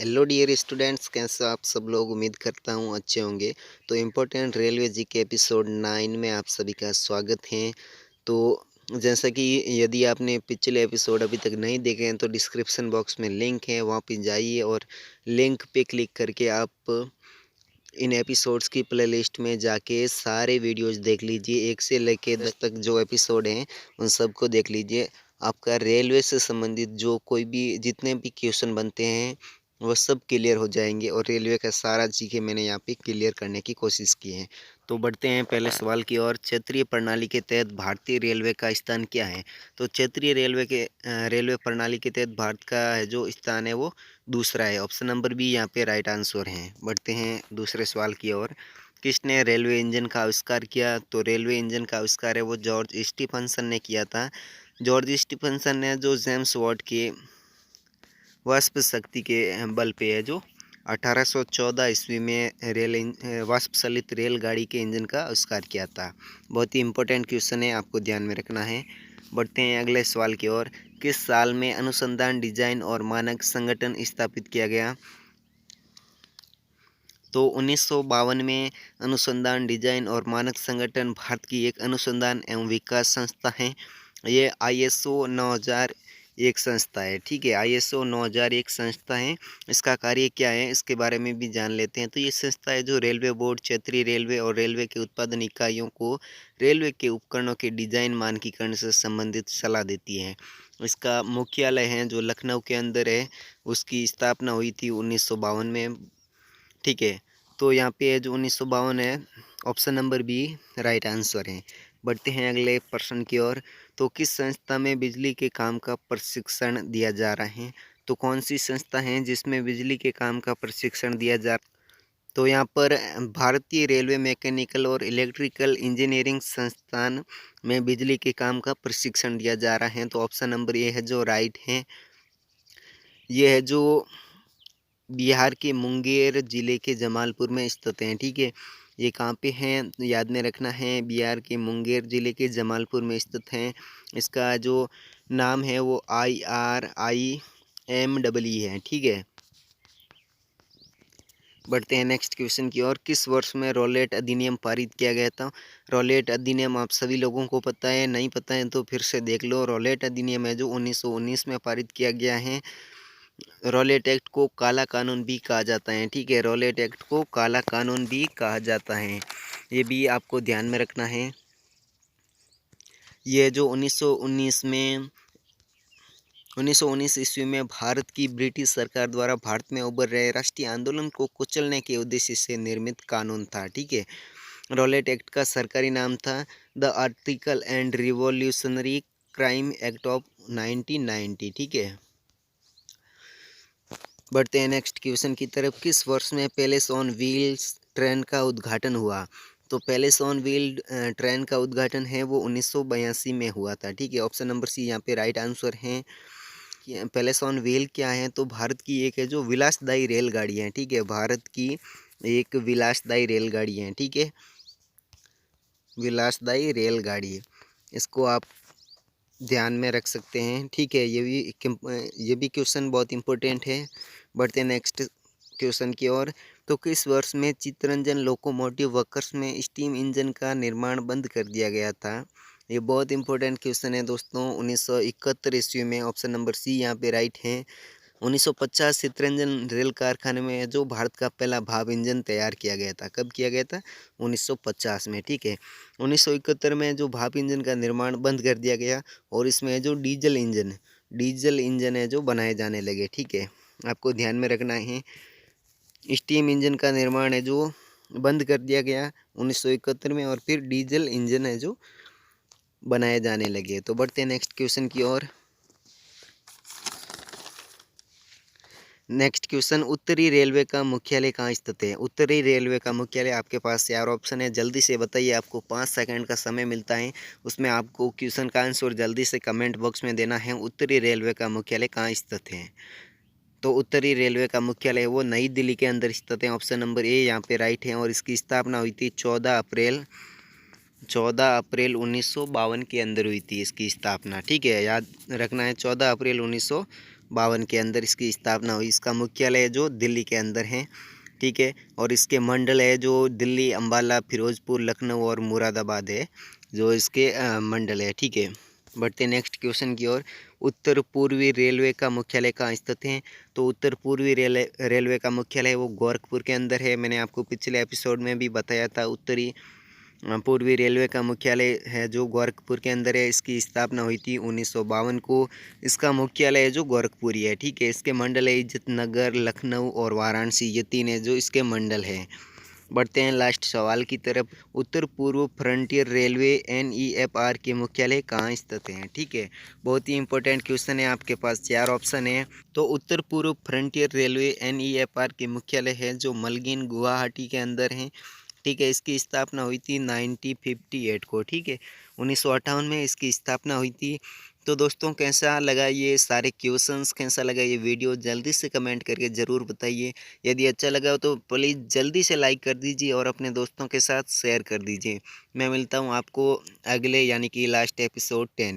Hello dear students, कैसे हो आप सब लोग। उम्मीद करता हूँ अच्छे होंगे। तो इम्पोर्टेंट रेलवे जी के एपिसोड 9 में आप सभी का स्वागत है। तो जैसा कि यदि आपने पिछले एपिसोड अभी तक नहीं देखे हैं तो डिस्क्रिप्शन बॉक्स में लिंक है, वहाँ पे जाइए और लिंक पे क्लिक करके आप इन एपिसोड्स की प्लेलिस्ट में जाके सारे वीडियोस देख लीजिए। 1 से लेके 10 तक जो एपिसोड हैं उन सबको देख लीजिए। आपका रेलवे से संबंधित जो कोई भी जितने भी क्वेश्चन बनते हैं वो सब क्लियर हो जाएंगे और रेलवे का सारा जीके मैंने यहाँ पे क्लियर करने की कोशिश की है। तो बढ़ते हैं पहले सवाल की ओर। क्षेत्रीय प्रणाली के तहत भारतीय रेलवे का स्थान क्या है? तो क्षेत्रीय रेलवे प्रणाली के तहत भारत का जो स्थान है वो दूसरा है। ऑप्शन नंबर बी यहाँ पे राइट आंसर है। बढ़ते हैं दूसरे सवाल की ओर। किसने रेलवे इंजन का आविष्कार किया? तो रेलवे इंजन का आविष्कार है वो जॉर्ज स्टीफनसन ने किया था। जॉर्ज स्टीफनसन ने जो जेम्स वाट के वाष्प शक्ति के बल पे है जो 1814 ईस्वी में वाष्प चलित रेलगाड़ी के इंजन का आविष्कार किया था। बहुत ही इंपॉर्टेंट क्वेश्चन है, आपको ध्यान में रखना है। बढ़ते हैं अगले सवाल की ओर। किस साल में अनुसंधान डिजाइन और मानक संगठन स्थापित किया गया? तो 1952 में अनुसंधान डिजाइन और मानक संगठन भारत की एक अनुसंधान एवं विकास संस्था है। ये ISO 9001 संस्था है। ठीक है, ISO 9001 संस्था है। इसका कार्य क्या है इसके बारे में भी जान लेते हैं। तो ये संस्था है जो रेलवे बोर्ड, क्षेत्रीय रेलवे और रेलवे के उत्पादन इकाइयों को रेलवे के उपकरणों के डिजाइन मानकीकरण से संबंधित सलाह देती है। इसका मुख्यालय है जो लखनऊ के अंदर है। उसकी स्थापना हुई थी 1952 में। ठीक है, तो यहाँ पे जो 1952 है, option number B right answer है। बढ़ते हैं अगले प्रश्न की ओर। तो किस संस्था में बिजली के काम का प्रशिक्षण दिया जा रहा है? तो कौन सी संस्था है जिसमें बिजली के काम का प्रशिक्षण दिया जा रहा है? तो यहाँ पर भारतीय रेलवे मैकेनिकल और इलेक्ट्रिकल इंजीनियरिंग संस्थान में बिजली के काम का प्रशिक्षण दिया जा रहा है। तो ऑप्शन नंबर ए है जो राइट है। ये है जो बिहार के मुंगेर जिले के जमालपुर में स्थित हैं। ठीक है, ये कहाँ पे हैं याद में रखना है, बिहार के मुंगेर जिले के जमालपुर में स्थित हैं। इसका जो नाम है वो IRIMEE है। ठीक है, बढ़ते हैं नेक्स्ट क्वेश्चन की ओर। किस वर्ष में रॉलेट अधिनियम पारित किया गया था? रॉलेट अधिनियम आप सभी लोगों को पता है, नहीं पता है तो फिर से देख लो। रॉलेट अधिनियम है जो 1919 में पारित किया गया है। रॉलेट एक्ट को काला कानून भी कहा जाता है। ठीक है, रॉलेट एक्ट को काला कानून भी कहा जाता है, ये भी आपको ध्यान में रखना है। ये जो 1919 ईस्वी में भारत की ब्रिटिश सरकार द्वारा भारत में उभर रहे राष्ट्रीय आंदोलन को कुचलने के उद्देश्य से निर्मित कानून था। ठीक है, रॉलेट एक्ट का सरकारी नाम था the article and revolutionary crime act of 1990। ठीक है, बढ़ते हैं नेक्स्ट क्वेश्चन की तरफ। किस वर्ष में पैलेस ऑन व्हील्स ट्रेन का उद्घाटन हुआ? तो पैलेस ऑन व्हील ट्रेन का उद्घाटन है वो 1982 में हुआ था। ठीक है, ऑप्शन नंबर सी यहाँ पे राइट आंसर है। पैलेस ऑन व्हील क्या है? तो भारत की एक है जो विलासदायी रेलगाड़ी है। ठीक है, भारत की एक विलासदायी रेलगाड़ी है। ठीक है, विलासदायी रेलगाड़ी, इसको आप ध्यान में रख सकते हैं। ठीक है, ये भी क्वेश्चन बहुत इंपॉर्टेंट है। बढ़ते हैं नेक्स्ट क्वेश्चन की ओर। तो किस वर्ष में चित्तरंजन लोकोमोटिव वर्क्स में स्टीम इंजन का निर्माण बंद कर दिया गया था? ये बहुत इंपॉर्टेंट क्वेश्चन है दोस्तों। 1971 ईस्वी में। ऑप्शन नंबर सी यहाँ पे राइट है। 1950 चित्तरंजन रेल कारखाने में जो भारत का पहला भाप इंजन तैयार किया गया था। कब किया गया था? 1950 में। ठीक है, 1971 में जो भाप इंजन का निर्माण बंद कर दिया गया और इसमें जो डीजल इंजन है जो बनाए जाने लगे। ठीक है, आपको ध्यान में रखना है। स्टीम इंजन का निर्माण है जो बंद कर दिया गया 1971 में और फिर डीजल इंजन है जो बनाए जाने लगे। तो बढ़ते हैं नेक्स्ट क्वेश्चन की ओर। नेक्स्ट क्वेश्चन, उत्तरी रेलवे का मुख्यालय कहाँ स्थित है? उत्तरी रेलवे का मुख्यालय आपके पास 4 ऑप्शन है, जल्दी से बताइए। आपको 5 सेकंड का समय मिलता है, उसमें आपको क्वेश्चन का आंसर जल्दी से कमेंट बॉक्स में देना है। उत्तरी रेलवे का मुख्यालय कहाँ स्थित है? तो उत्तरी रेलवे का मुख्यालय वो नई दिल्ली के अंदर स्थित है। ऑप्शन नंबर ए यहाँ पे राइट है। और इसकी स्थापना हुई थी 14 अप्रैल 1952 के अंदर हुई थी इसकी स्थापना। ठीक है, याद रखना है 14 अप्रैल 1952 1952 के अंदर इसकी स्थापना हुई। इसका मुख्यालय जो दिल्ली के अंदर है, ठीक है। और इसके मंडल है जो दिल्ली, अम्बाला, फिरोजपुर, लखनऊ और मुरादाबाद है, जो इसके मंडल है, ठीक है। बढ़ते नेक्स्ट क्वेश्चन की ओर। उत्तर पूर्वी रेलवे का मुख्यालय कहाँ स्थित है? तो उत्तर पूर्वी रेलवे का मुख्यालय वो गोरखपुर के अंदर है। मैंने आपको पिछले एपिसोड में भी बताया था। उत्तरी पूर्वी रेलवे का मुख्यालय है जो गोरखपुर के अंदर है। इसकी स्थापना हुई थी 1952 को। इसका मुख्यालय है जो गोरखपुर ही है, ठीक है। इसके मंडल है इज्जत नगर, लखनऊ और वाराणसी, ये 3 है जो इसके मंडल है। बढ़ते हैं लास्ट सवाल की तरफ। उत्तर पूर्व फ्रंटियर रेलवे NEFR के मुख्यालय कहाँ स्थित हैं? ठीक है, बहुत ही इंपॉर्टेंट क्वेश्चन है। आपके पास 4 ऑप्शन है। तो उत्तर पूर्व फ्रंटियर रेलवे NEFR के मुख्यालय है जो मलगिन, गुवाहाटी के अंदर है, ठीक है। इसकी स्थापना हुई थी 1958 को, ठीक है। 1958 में इसकी स्थापना हुई थी। तो दोस्तों कैसा लगा ये सारे क्वेश्चंस, कैसा लगा ये वीडियो, जल्दी से कमेंट करके ज़रूर बताइए। यदि अच्छा लगा हो तो प्लीज़ जल्दी से लाइक कर दीजिए और अपने दोस्तों के साथ शेयर कर दीजिए। मैं मिलता हूँ आपको अगले यानी कि लास्ट एपिसोड 10।